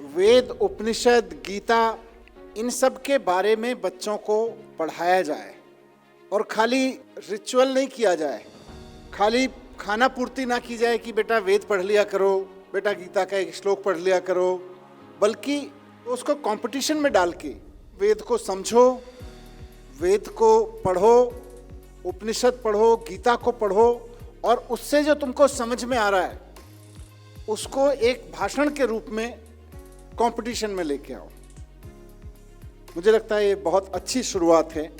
वेद, उपनिषद, गीता, इन सब के बारे में बच्चों को पढ़ाया जाए और खाली रिचुअल नहीं किया जाए, खाली खाना पूर्ति ना की जाए कि बेटा वेद पढ़ लिया करो, बेटा गीता का एक श्लोक पढ़ लिया करो, बल्कि उसको कंपटीशन में डाल के वेद को समझो, वेद को पढ़ो, उपनिषद पढ़ो, गीता को पढ़ो और उससे जो तुमको समझ में आ रहा है उसको एक भाषण के रूप में कंपटीशन में लेके आओ। मुझे लगता है ये बहुत अच्छी शुरुआत है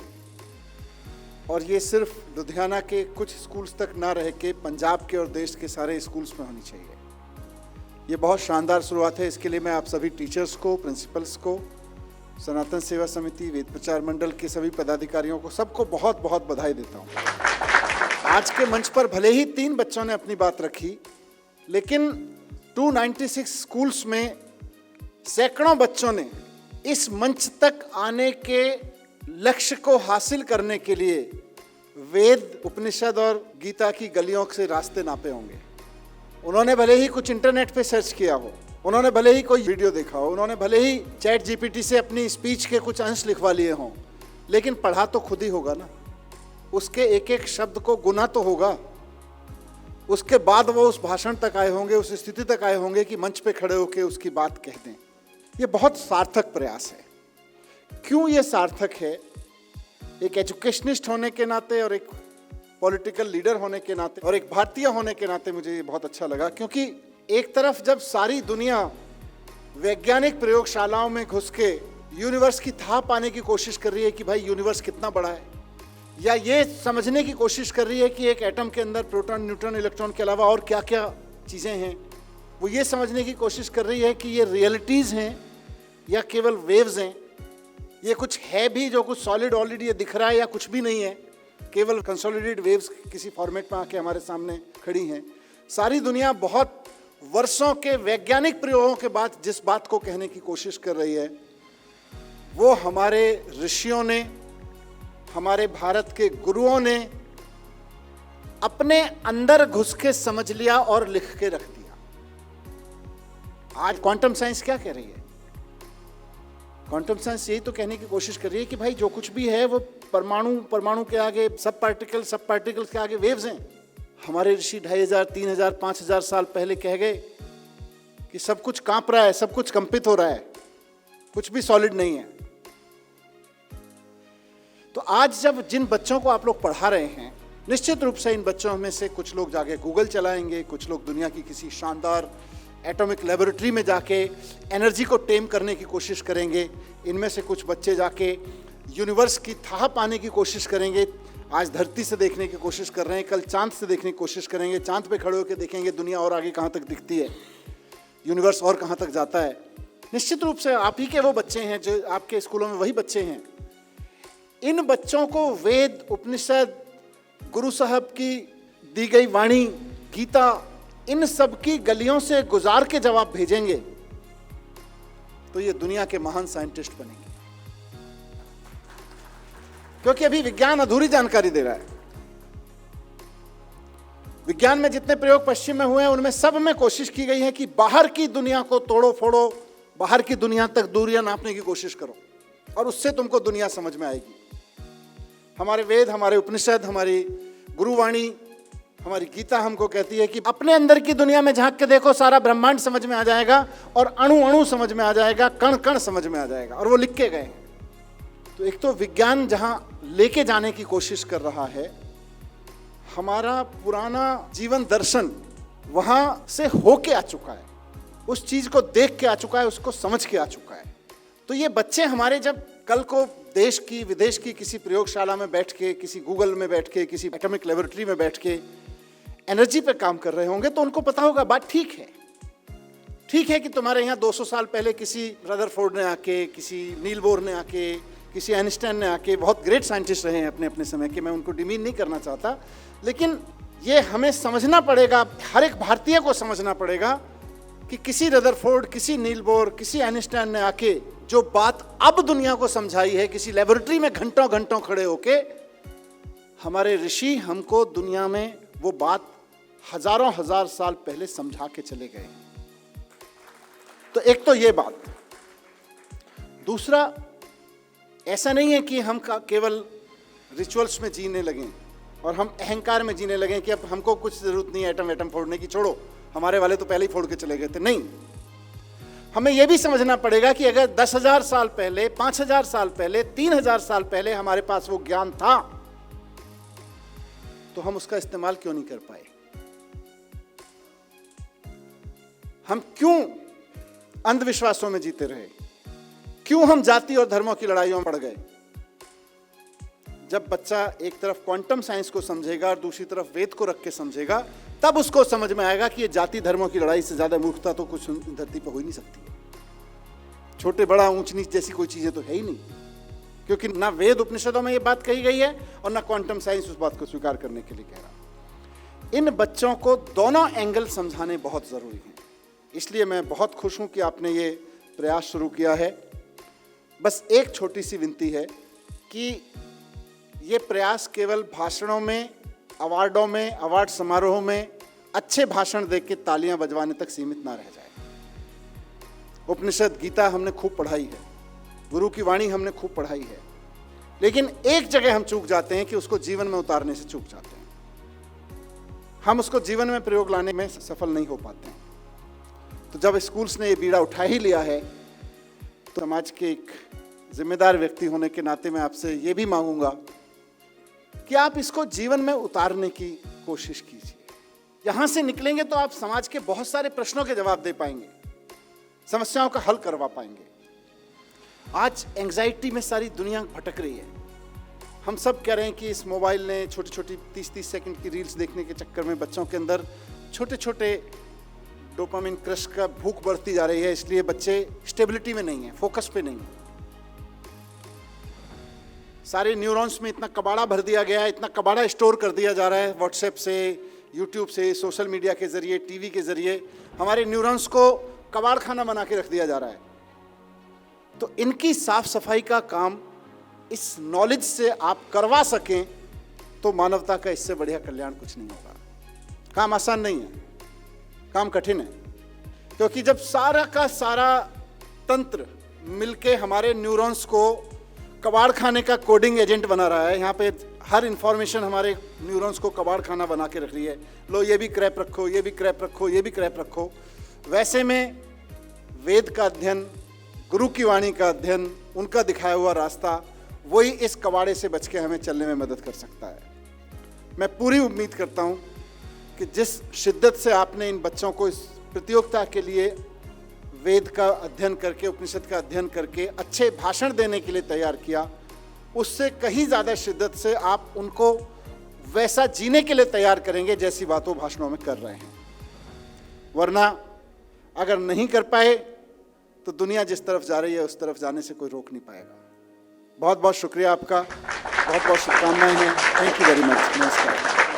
और ये सिर्फ लुधियाना के कुछ स्कूल्स तक ना रह के पंजाब के और देश के सारे स्कूल्स में होनी चाहिए। ये बहुत शानदार शुरुआत है। इसके लिए मैं आप सभी टीचर्स को, प्रिंसिपल्स को, सनातन सेवा समिति, वेद प्रचार मंडल के सभी पदाधिकारियों को, सबको बहुत बहुत बधाई देता हूँ। आज के मंच पर भले ही 3 बच्चों ने अपनी बात रखी, लेकिन 296 स्कूल्स में सैकड़ों बच्चों ने इस मंच तक आने के लक्ष्य को हासिल करने के लिए वेद, उपनिषद और गीता की गलियों से रास्ते नापे होंगे। उन्होंने भले ही कुछ इंटरनेट पे सर्च किया हो, उन्होंने भले ही कोई वीडियो देखा हो, उन्होंने भले ही चैट जीपीटी से अपनी स्पीच के कुछ अंश लिखवा लिए हों, लेकिन पढ़ा तो खुद ही होगा ना। उसके एक एक शब्द को गुना तो होगा। उसके बाद वो उस भाषण तक आए होंगे, उस स्थिति तक आए होंगे कि मंच पे खड़े होकर उसकी बात कह दें। ये बहुत सार्थक प्रयास है। क्यों ये सार्थक है? एक एजुकेशनिस्ट होने के नाते और एक पॉलिटिकल लीडर होने के नाते और एक भारतीय होने के नाते मुझे ये बहुत अच्छा लगा, क्योंकि एक तरफ जब सारी दुनिया वैज्ञानिक प्रयोगशालाओं में घुस के यूनिवर्स की था पाने की कोशिश कर रही है कि भाई यूनिवर्स कितना बड़ा है, या ये समझने की कोशिश कर रही है कि एक एटम के अंदर प्रोटॉन, न्यूट्रॉन, इलेक्ट्रॉन के अलावा और क्या क्या चीज़ें हैं, वो ये समझने की कोशिश कर रही है कि ये रियलिटीज़ हैं या केवल वेव्स हैं, ये कुछ है भी जो कुछ सॉलिड ऑलरेडी ये दिख रहा है या कुछ भी नहीं है, केवल कंसोलिडेटेड वेव्स किसी फॉर्मेट में आके हमारे सामने खड़ी हैं। सारी दुनिया बहुत वर्षों के वैज्ञानिक प्रयोगों के बाद जिस बात को कहने की कोशिश कर रही है, वो हमारे ऋषियों ने, हमारे भारत के गुरुओं ने अपने अंदर घुस के समझ लिया और लिख के रख दिया। आज क्वांटम साइंस क्या कह रही है? क्वांटम साइंस यही तो कहने की कोशिश कर रही है कि भाई जो कुछ भी है वो परमाणु के आगे, सब पार्टिकल्स के आगे वेव्स हैं। हमारे ऋषि 2500, 3000, 5000 साल पहले कह गए कि सब कुछ कांप रहा है, सब कुछ कंपित हो रहा है, कुछ भी सॉलिड नहीं है। तो आज जब जिन बच्चों को आप लोग पढ़ा रहे हैं, निश्चित रूप से इन बच्चों में से कुछ लोग जाके गूगल चलाएंगे, कुछ लोग दुनिया की किसी शानदार एटॉमिक लेबोरेटरी में जाके एनर्जी को टेम करने की कोशिश करेंगे। इनमें से कुछ बच्चे जाके यूनिवर्स की थाह पाने की कोशिश करेंगे। आज धरती से देखने की कोशिश कर रहे हैं, कल चांद से देखने की कोशिश करेंगे, चांद पे खड़े होकर देखेंगे दुनिया और आगे कहाँ तक दिखती है, यूनिवर्स और कहाँ तक जाता है। निश्चित रूप से आप ही के वो बच्चे हैं, जो आपके स्कूलों में वही बच्चे हैं। इन बच्चों को वेद, उपनिषद, गुरु साहब की दी गई वाणी, गीता, इन सब की गलियों से गुजार के जवाब भेजेंगे तो ये दुनिया के महान साइंटिस्ट बनेंगे। क्योंकि अभी विज्ञान अधूरी जानकारी दे रहा है। विज्ञान में जितने प्रयोग पश्चिम में हुए हैं उनमें सब में कोशिश की गई है कि बाहर की दुनिया को तोड़ो फोड़ो, बाहर की दुनिया तक दूरियां नापने की कोशिश करो और उससे तुमको दुनिया समझ में आएगी। हमारे वेद, हमारे उपनिषद, हमारी गुरुवाणी, हमारी गीता हमको कहती है कि अपने अंदर की दुनिया में झांक के देखो, सारा ब्रह्मांड समझ में आ जाएगा और अणु अणु समझ में आ जाएगा, कण कण समझ में आ जाएगा। और वो लिख के गए। तो एक तो विज्ञान जहां लेके जाने की कोशिश कर रहा है, हमारा पुराना जीवन दर्शन वहां से होके आ चुका है, उस चीज को देख के आ चुका है, उसको समझ के आ चुका है। तो ये बच्चे हमारे जब कल को देश की, विदेश की किसी प्रयोगशाला में बैठ के, किसी गूगल में बैठ के, किसी एटॉमिक लेबोरेटरी में बैठ के एनर्जी पे काम कर रहे होंगे, तो उनको पता होगा बात ठीक है। ठीक है कि तुम्हारे यहाँ 200 साल पहले किसी रदरफोर्ड ने आके, किसी नील बोर ने आके, किसी आइंस्टाइन ने आके, बहुत ग्रेट साइंटिस्ट रहे हैं अपने अपने समय के, मैं उनको डिमीन नहीं करना चाहता, लेकिन ये हमें समझना पड़ेगा, हर एक भारतीय को समझना पड़ेगा कि किसी रदरफोर्ड, किसी नील बोर, किसी आइंस्टाइन ने आके जो बात अब दुनिया को समझाई है, किसी लेबोरेटरी में घंटों घंटों खड़े होके, हमारे ऋषि हमको दुनिया में वो बात हजारों हजार साल पहले समझा के चले गए। तो एक तो ये बात। दूसरा, ऐसा नहीं है कि हम केवल रिचुअल्स में जीने लगें और हम अहंकार में जीने लगें कि अब हमको कुछ जरूरत नहीं है एटम एटम फोड़ने की, छोड़ो हमारे वाले तो पहले ही फोड़ के चले गए थे। नहीं, हमें यह भी समझना पड़ेगा कि अगर 10,000 साल पहले, 5,000 साल पहले, 3,000 साल पहले हमारे पास वो ज्ञान था, तो हम उसका इस्तेमाल क्यों नहीं कर पाए? हम क्यों अंधविश्वासों में जीते रहे? क्यों हम जाति और धर्मों की लड़ाइयों में पड़ गए? जब बच्चा एक तरफ क्वांटम साइंस को समझेगा और दूसरी तरफ वेद को रख के समझेगा, तब उसको समझ में आएगा कि ये जाति धर्मों की लड़ाई से ज्यादा मूर्खता तो कुछ धरती पर हो ही नहीं सकती। छोटे बड़ा ऊंच नीच जैसी कोई चीजें तो है ही नहीं, क्योंकि ना वेद उपनिषदों में ये बात कही गई है और ना क्वांटम साइंस उस बात को स्वीकार करने के लिए कह रहा। इन बच्चों को दोनों एंगल समझाने बहुत जरूरी हैं। इसलिए मैं बहुत खुश हूं कि आपने ये प्रयास शुरू किया है। बस एक छोटी सी विनती है कि ये प्रयास केवल भाषणों में, अवार्डों में, अवार्ड समारोह में अच्छे भाषण देके के तालियां बजवाने तक सीमित ना रह जाए। उपनिषद गीता हमने खूब पढ़ाई है, गुरु की वाणी हमने खूब पढ़ाई है, लेकिन एक जगह हम चूक जाते हैं कि उसको जीवन में उतारने से चूक जाते हैं। हम उसको जीवन में प्रयोग लाने में सफल नहीं हो पाते हैं। तो जब स्कूल्स ने ये बीड़ा उठा ही लिया है, तो समाज के एक जिम्मेदार व्यक्ति होने के नाते मैं आपसे ये भी मांगूंगा कि आप इसको जीवन में उतारने की कोशिश कीजिए। यहां से निकलेंगे तो आप समाज के बहुत सारे प्रश्नों के जवाब दे पाएंगे, समस्याओं का हल करवा पाएंगे। आज एंग्जाइटी में सारी दुनिया भटक रही है। हम सब कह रहे हैं कि इस मोबाइल ने छोटी छोटी 30-30 सेकंड की रील्स देखने के चक्कर में बच्चों के अंदर छोटे छोटे डोपामिन क्रश का भूख बढ़ती जा रही है, इसलिए बच्चे स्टेबिलिटी में नहीं है, फोकस पे नहीं है। सारे न्यूरॉन्स में इतना कबाड़ा भर दिया गया है, इतना कबाड़ा स्टोर कर दिया जा रहा है व्हाट्सएप से, यूट्यूब से, सोशल मीडिया के जरिए, टीवी के जरिए हमारे न्यूरॉन्स को कबाड़ खाना बना के रख दिया जा रहा है। तो इनकी साफ सफाई का काम इस नॉलेज से आप करवा सकें तो मानवता का इससे बढ़िया कल्याण कुछ नहीं होगा। काम आसान नहीं है, काम कठिन है, क्योंकि जब सारा का सारा तंत्र मिलके हमारे न्यूरॉन्स को कबाड़ खाने का कोडिंग एजेंट बना रहा है, यहाँ पे हर इंफॉर्मेशन हमारे न्यूरॉन्स को कबाड़ खाना बना के रख रही है, लो ये भी क्रैप रखो, ये भी क्रैप रखो, ये भी क्रैप रखो। वैसे में वेद का अध्ययन, गुरु की वाणी का अध्ययन, उनका दिखाया हुआ रास्ता, वही इस कबाड़े से बच के हमें चलने में मदद कर सकता है। मैं पूरी उम्मीद करता हूँ कि जिस शिद्दत से आपने इन बच्चों को इस प्रतियोगिता के लिए वेद का अध्ययन करके, उपनिषद का अध्ययन करके अच्छे भाषण देने के लिए तैयार किया, उससे कहीं ज़्यादा शिद्दत से आप उनको वैसा जीने के लिए तैयार करेंगे जैसी बातों भाषणों में कर रहे हैं। वरना अगर नहीं कर पाए तो दुनिया जिस तरफ जा रही है उस तरफ जाने से कोई रोक नहीं पाएगा। बहुत बहुत शुक्रिया आपका, बहुत बहुत शुभकामनाएं हैं। Thank you very much. नमस्कार।